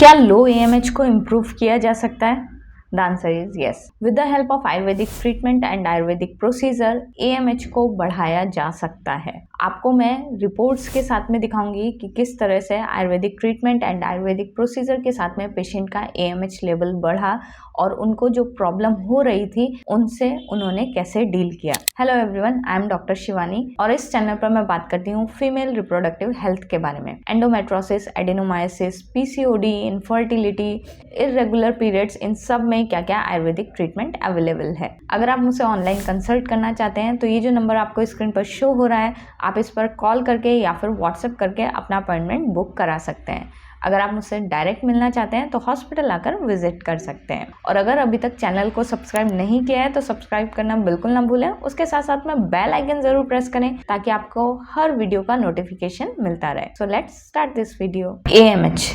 क्या लो एएमएच को इम्प्रूव किया जा सकता है? The answer is yes. With the help of Ayurvedic treatment and Ayurvedic procedure, AMH को बढ़ाया जा सकता है। आपको मैं रिपोर्ट्स के साथ में दिखाऊंगी कि किस तरह से Ayurvedic treatment and Ayurvedic procedure के साथ में पेशेंट का AMH लेवल बढ़ा और उनको जो प्रॉब्लम हो रही थी उनसे उन्होंने कैसे डील किया। Hello everyone, I am doctor Shivani और इस चैनल पर मैं बात करती हूँ फीमेल रिप्रोडक्टिव हेल्थ के बारे में। Endometriosis, adenomyosis, PCOD, infertility, irregular periods, इन सब में क्या क्या आयुर्वेदिक ट्रीटमेंट अवेलेबल है। अगर आप मुझसे ऑनलाइन कंसल्ट करना चाहते हैं तो ये जो नंबर आपको स्क्रीन पर शो हो रहा है, आप इस पर कॉल करके या फिर व्हाट्सएप करके अपना अपॉइंटमेंट बुक करा सकते हैं। अगर आप मुझसे डायरेक्ट मिलना चाहते हैं तो हॉस्पिटल आकर विजिट कर सकते हैं। और अगर अभी तक चैनल को सब्सक्राइब नहीं किया है तो सब्सक्राइब करना बिल्कुल ना भूलें। उसके साथ साथ में बेल आइकन जरूर प्रेस करें ताकि आपको हर वीडियो का नोटिफिकेशन मिलता रहे। So let's start this video. AMH,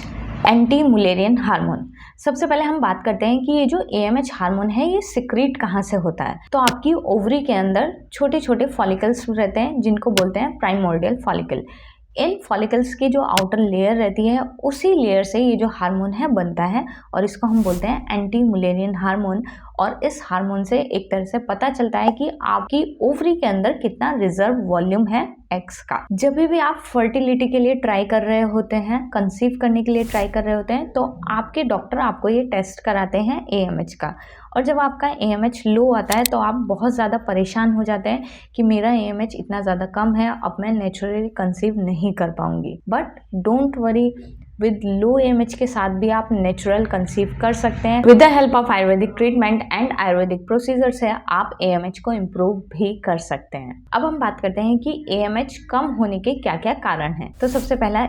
anti Mullerian hormone. सबसे पहले हम बात करते हैं कि ये जो AMH हार्मोन है ये सिक्रीट कहाँ से होता है। तो आपकी ओवरी के अंदर छोटे छोटे फॉलिकल्स रहते हैं जिनको बोलते हैं प्राइमोर्डियल फॉलिकल। इन फॉलिकल्स की जो आउटर लेयर रहती है उसी लेयर से ये जो हार्मोन है बनता है और इसको हम बोलते हैं एंटी मुलेरियन हार्मोन। और इस हार्मोन से एक तरह से पता चलता है कि आपकी ओवरी के अंदर कितना रिजर्व वॉल्यूम है एक्स का। जब भी आप फर्टिलिटी के लिए ट्राई कर रहे होते हैं, कंसीव करने के लिए ट्राई कर रहे होते हैं, तो आपके डॉक्टर आपको ये टेस्ट कराते हैं AMH का। और जब आपका AMH लो आता है तो आप बहुत ज़्यादा परेशान हो जाते हैं कि मेरा AMH इतना ज़्यादा कम है, अब मैं नेचुरली कंसीव नहीं कर पाऊंगी। But don't worry, with low AMH के साथ भी आप नेचुरल कंसीव कर सकते हैं। With the help of Ayurvedic treatment and Ayurvedic procedure से आप AMH को इम्प्रूव भी कर सकते हैं। अब हम बात करते हैं कि AMH कम होने के क्या क्या कारण हैं। तो सबसे पहला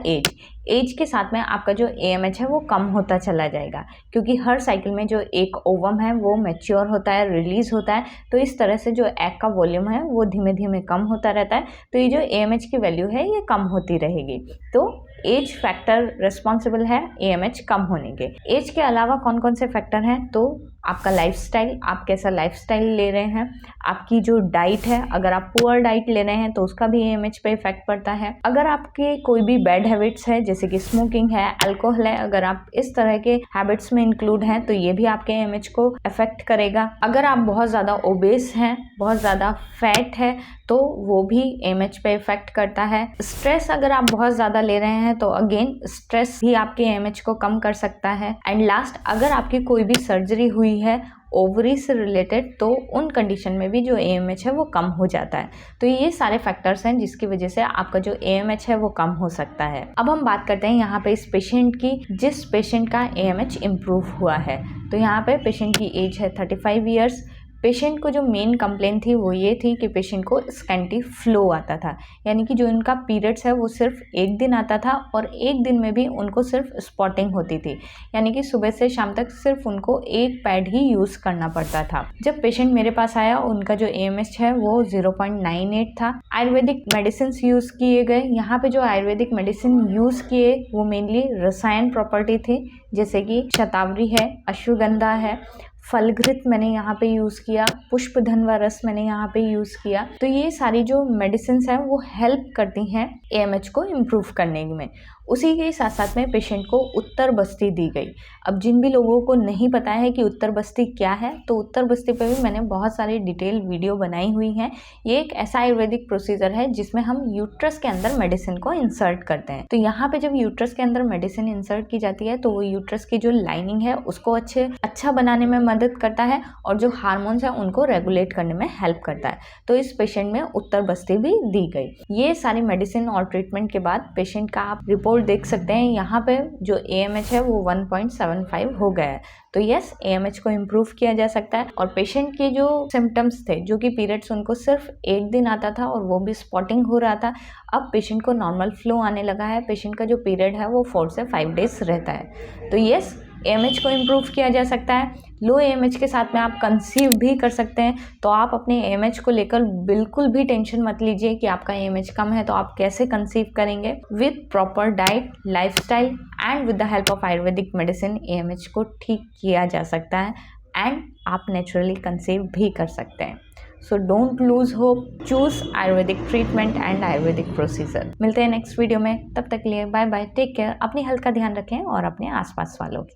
एज के साथ में आपका जो AMH है वो कम होता चला जाएगा, क्योंकि हर साइकिल में जो एक ओवम है वो मैच्योर होता है, रिलीज होता है। तो इस तरह से जो एग का वॉल्यूम है वो धीमे धीमे कम होता रहता है। तो ये जो AMH की वैल्यू है ये कम होती रहेगी। तो एज फैक्टर रिस्पॉन्सिबल है AMH कम होने के। एज के अलावा कौन कौन से फैक्टर हैं? तो आपका लाइफस्टाइल, आप कैसा लाइफस्टाइल ले रहे हैं, आपकी जो डाइट है, अगर आप पुअर डाइट ले रहे हैं तो उसका भी AMH पे इफेक्ट पड़ता है। अगर आपके कोई भी बैड हैबिट्स है जैसे कि स्मोकिंग है, अल्कोहल है, अगर आप इस तरह के हैबिट्स में इंक्लूड हैं तो ये भी आपके AMH को अफेक्ट करेगा। अगर आप बहुत ज़्यादा ओबेस हैं, बहुत ज़्यादा फैट है, तो वो भी AMH पे इफेक्ट करता है। स्ट्रेस अगर आप बहुत ज़्यादा ले रहे हैं तो अगेन स्ट्रेस भी आपके AMH को कम कर सकता है। एंड लास्ट, अगर आपकी कोई भी सर्जरी हुई है ओवरी से रिलेटेड तो उन कंडीशन में भी जो AMH है वो कम हो जाता है। तो ये सारे फैक्टर्स हैं जिसकी वजह से आपका जो AMH है वो कम हो सकता है। अब हम बात करते हैं यहाँ पे इस पेशेंट की जिस पेशेंट का AMH इम्प्रूव हुआ है। तो यहाँ पे पेशेंट की एज है 35 ईयर्स। पेशेंट को जो मेन कंप्लेंट थी वो ये थी कि पेशेंट को स्कैंटी फ्लो आता था, यानी कि जो उनका पीरियड्स है वो सिर्फ एक दिन आता था और एक दिन में भी उनको सिर्फ स्पॉटिंग होती थी, यानी कि सुबह से शाम तक सिर्फ उनको एक पैड ही यूज़ करना पड़ता था। जब पेशेंट मेरे पास आया उनका जो AMH है वो 0.98 था। आयुर्वेदिक मेडिसिन यूज़ किए गए। यहाँ पे जो आयुर्वेदिक मेडिसिन यूज़ किए वो मेनली रसायन प्रॉपर्टी थी, जैसे कि शतावरी है, अश्वगंधा है, फलघृत मैंने यहाँ पे यूज़ किया, पुष्पधनवा रस मैंने यहाँ पे यूज़ किया। तो ये सारी जो मेडिसिन हैं वो हेल्प करती हैं AMH को इम्प्रूव करने में। उसी के साथ साथ में पेशेंट को उत्तर बस्ती दी गई। अब जिन भी लोगों को नहीं पता है कि उत्तर बस्ती क्या है, तो उत्तर बस्ती पे भी मैंने बहुत सारी डिटेल वीडियो बनाई हुई हैं। ये एक ऐसा आयुर्वेदिक प्रोसीजर है जिसमें हम यूट्रस के अंदर मेडिसिन को इंसर्ट करते हैं। तो यहाँ पे जब यूट्रस के अंदर मेडिसिन इंसर्ट की जाती है तो वो यूट्रस की जो लाइनिंग है उसको अच्छा बनाने में मदद करता है और जो हार्मोन्स है उनको रेगुलेट करने में हेल्प करता है। तो इस पेशेंट में उत्तर बस्ती भी दी गई। ये सारी मेडिसिन और ट्रीटमेंट के बाद पेशेंट का आप रिपोर्ट देख सकते हैं। यहाँ पे जो AMH है वो 1.75 हो गया है। तो यस, AMH को इम्प्रूव किया जा सकता है। और पेशेंट के जो सिम्टम्स थे, जो कि पीरियड्स उनको सिर्फ एक दिन आता था और वो भी स्पॉटिंग हो रहा था, अब पेशेंट को नॉर्मल फ्लो आने लगा है। पेशेंट का जो पीरियड है वो 4 से 5 डेज रहता है। तो यस, AMH को इम्प्रूव किया जा सकता है। लो AMH के साथ में आप कंसीव भी कर सकते हैं। तो आप अपने AMH को लेकर बिल्कुल भी टेंशन मत लीजिए कि आपका AMH कम है तो आप कैसे कंसीव करेंगे। With proper diet, lifestyle and with the help of Ayurvedic medicine AMH को ठीक किया जा सकता है एंड आप नेचुरली कंसीव भी कर सकते हैं। So don't lose hope, choose Ayurvedic treatment and Ayurvedic procedure. मिलते हैं नेक्स्ट वीडियो में, तब तक के लिए बाय बाय, टेक केयर, अपनी हेल्थ का ध्यान रखें और अपने आसपास वालों की।